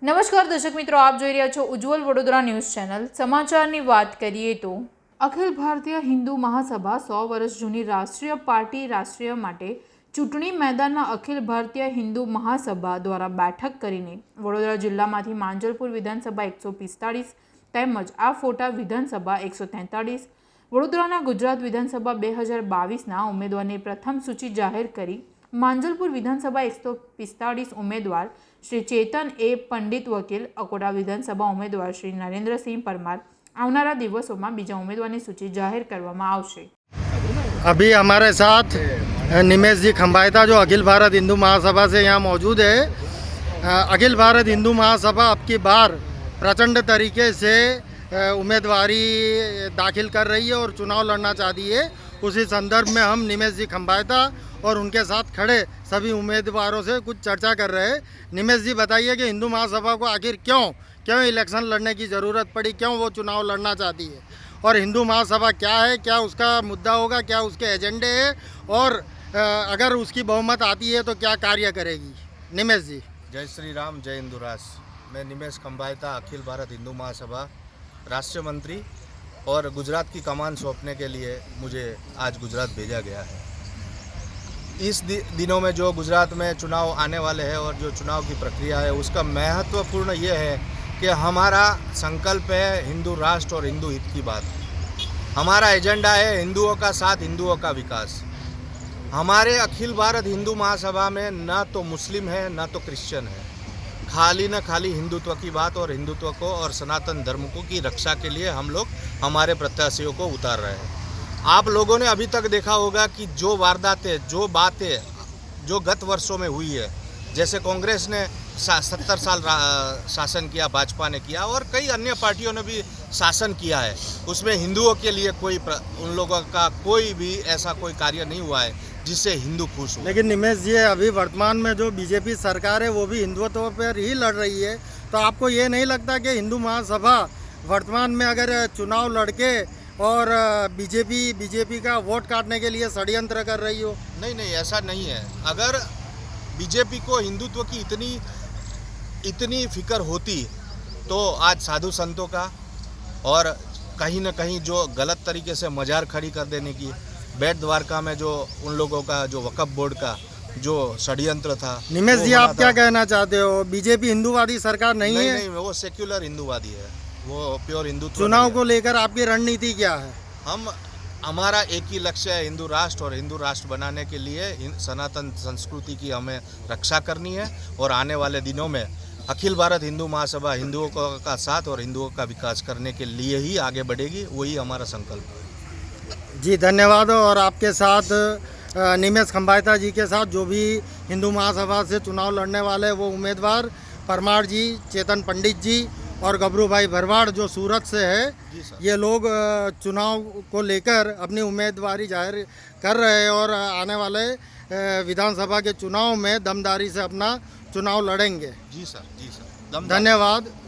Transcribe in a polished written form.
નમસ્કાર દર્શક મિત્રો, આપ જોઈ રહ્યા છો ઉજ્જવલ વડોદરા ન્યૂઝ ચેનલ। સમાચારની વાત કરીએ તો અખિલ ભારતીય હિન્દુ મહાસભા 100 વર્ષ જૂની રાષ્ટ્રીય પાર્ટી રાષ્ટ્રીય માટે ચૂંટણી મેદાનના અખિલ ભારતીય હિન્દુ મહાસભા દ્વારા બેઠક કરીને વડોદરા જિલ્લામાંથી માંજલપુર વિધાનસભા 145 તેમજ આ ફોટા વિધાનસભા 143 વડોદરાના ગુજરાત વિધાનસભા 2022ના ઉમેદવારની પ્રથમ સૂચિ જાહેર કરી માંજલપુર વિધાનસભા 145 ઉમેદવાર श्री चेतन ए पंडित वकील, अकोटा विधानसभा उम्मीदवार श्री नरेंद्र सिंह परमार आवनारा दिवसों में बीजा उम्मीदवार सूची जाहिर करवामां आवशे। अभी हमारे साथ निमेश जी खंबायता जो अखिल भारत हिंदू महासभा से यहाँ मौजूद है। अखिल भारत हिंदू महासभा अब की बार प्रचंड तरीके से उम्मीदवारी दाखिल कर रही है और चुनाव लड़ना चाहती है। उसी संदर्भ में हम निमेश जी खंबायता और उनके साथ खड़े सभी उम्मीदवारों से कुछ चर्चा कर रहे हैं। निमेश जी बताइए कि हिंदू महासभा को आखिर क्यों इलेक्शन लड़ने की ज़रूरत पड़ी, क्यों वो चुनाव लड़ना चाहती है, और हिंदू महासभा क्या है, क्या उसका मुद्दा होगा, क्या उसके एजेंडे हैं, और अगर उसकी बहुमत आती है तो क्या कार्य करेगी। निमेश जी। जय श्री राम, जय हिंदू राष्ट्र। मैं निमेश खंबायता, अखिल भारत हिंदू महासभा राष्ट्रीय मंत्री और गुजरात की कमान सौंपने के लिए मुझे आज गुजरात भेजा गया है। इस दिनों में जो गुजरात में चुनाव आने वाले हैं और जो चुनाव की प्रक्रिया है उसका महत्वपूर्ण ये है कि हमारा संकल्प है हिंदू राष्ट्र और हिंदू हित की बात। हमारा एजेंडा है हिंदुओं का साथ, हिंदुओं का विकास। हमारे अखिल भारत हिंदू महासभा में ना तो मुस्लिम है ना तो क्रिश्चियन है, खाली न खाली हिंदुत्व की बात और हिंदुत्व को और सनातन धर्म को की रक्षा के लिए हम लोग हमारे प्रत्याशियों को उतार रहे हैं। आप लोगों ने अभी तक देखा होगा कि जो वारदातें, जो बातें जो गत वर्षों में हुई है, जैसे कांग्रेस ने 70 साल शासन किया, भाजपा ने किया और कई अन्य पार्टियों ने भी शासन किया है, उसमें हिंदुओं के लिए उन लोगों का कोई भी ऐसा कोई कार्य नहीं हुआ है जिससे हिंदू खुश हो। लेकिन निमेश जी, अभी वर्तमान में जो बीजेपी सरकार है वो भी हिंदुत्व पर ही लड़ रही है, तो आपको ये नहीं लगता कि हिंदू महासभा वर्तमान में अगर चुनाव लड़के और बीजेपी का वोट काटने के लिए षड्यंत्र कर रही हो? नहीं, ऐसा नहीं है। अगर बीजेपी को हिंदुत्व की इतनी फिक्र होती तो आज साधु संतों का और कहीं न कहीं जो गलत तरीके से मजार खड़ी कर देने की, बेट द्वारका में जो उन लोगों का जो वक्फ बोर्ड का जो षड्यंत्र था। निमेश जी, आप क्या कहना चाहते हो? बीजेपी हिंदूवादी सरकार नहीं है? नहीं, वो सेक्युलर हिंदूवादी है, वो प्योर हिंदुत्व। चुनाव को लेकर आपकी रणनीति क्या है? हमारा एक ही लक्ष्य है हिंदू राष्ट्र, और हिंदू राष्ट्र बनाने के लिए सनातन संस्कृति की हमें रक्षा करनी है और आने वाले दिनों में अखिल भारत हिंदू महासभा हिंदुओं का साथ और हिंदुओं का विकास करने के लिए ही आगे बढ़ेगी, वही हमारा संकल्प है। जी धन्यवाद। और आपके साथ निमेश खंबायता जी के साथ जो भी हिंदू महासभा से चुनाव लड़ने वाले वो उम्मीदवार परमार जी, चेतन पंडित जी और गबरू भाई भरवाड़ जो सूरत से है, ये लोग चुनाव को लेकर अपनी उम्मीदवारी जाहिर कर रहे हैं और आने वाले विधानसभा के चुनाव में दमदारी से अपना चुनाव लड़ेंगे। जी सर, जी सर। धन्यवाद।